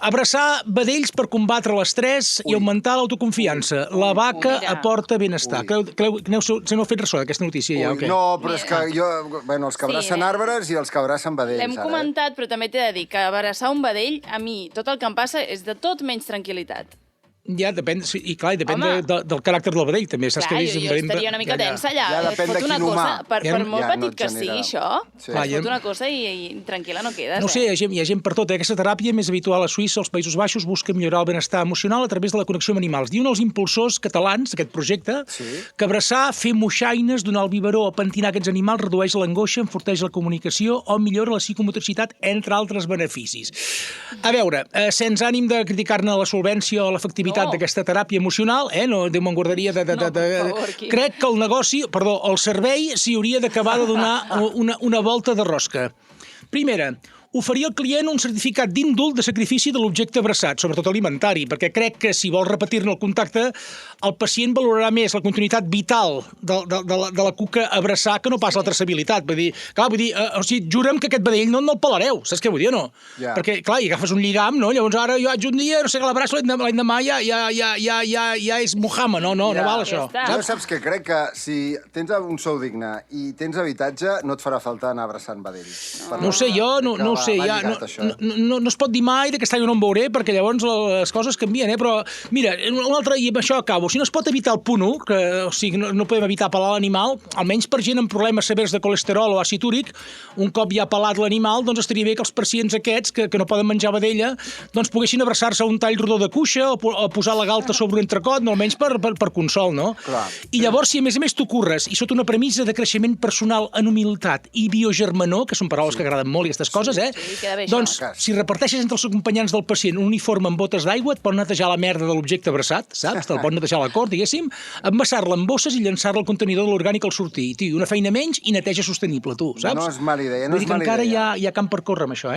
Abraçar vedells per combatre l'estrès i augmentar l'autoconfiança. La vaca aporta benestar. Se n'heu fet ressò d'aquesta notícia ja, o què? No, però és que jo... Bueno, els que abracen arbres i els que abracen vedells, L'hem comentat, però també t'he de dir que abraçar un vedell, a mi, tot el que em passa és de tot menys tranquil·litat. Ja, depèn, i clar, depèn del caràcter del vedell, també. Clar, jo estaria una mica tensa allà. Ja depèn de quin humà. Per molt petit que sigui això, et fot una cosa i tranquil·la no quedes. No sé, hi ha gent per tot. Aquesta teràpia més habitual a Suïssa, als Països Baixos, busca millorar el benestar emocional a través de la connexió amb animals. Diuen els impulsors catalans d'aquest projecte que abraçar, fer moixaines, donar el biberó o pentinar aquests animals redueix l'angoixa, enforteix la comunicació o millora la psicomotricitat, entre altres beneficis. A veure, sense ànim de criticar-ne la solvència o l'efectivitat d'aquesta teràpia emocional, no, Déu me'n guardaria crec que el servei s'hi hauria d'acabar de donar una volta de rosca. Primera, oferir al client un certificat d'indult de sacrifici de l'objecte abraçat, sobretot alimentari, perquè crec que si vol repetir-ne el contacte, el pacient valorarà més la continuïtat vital de la cuca abraçar que no pas la traçabilitat. Vull dir, jura'm que aquest vedell no el pelareu, saps què vull dir o no? Perquè, clar, hi agafes un lligam, no? Llavors ara jo haig un dia, no sé, que l'abraço l'endemà ja és Muhammad, no val això. Jo saps què crec? Que si tens un sou digne i tens habitatge, no et farà falta anar abraçant vedells. No ho sé, jo no ho sé, no es pot dir mai d'aquest any no em veuré, perquè llavors les coses canvien, però mira, un altre, i amb això acabo, si no es pot evitar el punt 1, o sigui, no podem evitar pelar l'animal, almenys per gent amb problemes severs de colesterol o àcid úric, un cop ja pelat l'animal, doncs estaria bé que els pacients aquests, que no poden menjar vedella, doncs poguessin abraçar-se a un tall rodó de cuixa o posar la galta sobre un entrecot, no, almenys per consol, no? I llavors, si a més t'ho curres, i sota una premissa de creixement personal en humilitat i biogermanor, que són paraules que agraden molt i aquestes coses, doncs, si reparteixes entre els acompanyants del pacient un uniforme amb botes d'aigua, et pot netejar la merda de l'objecte abraçat, saps? Te'l pot netejar la cort, diguéssim, envasar-la en bosses i llançar-la al contenidor de l'orgànic al sortir. I, tio, una feina menys i neteja sostenible, tu, saps? No és mala idea, Vull dir que encara hi ha camp per córrer amb això,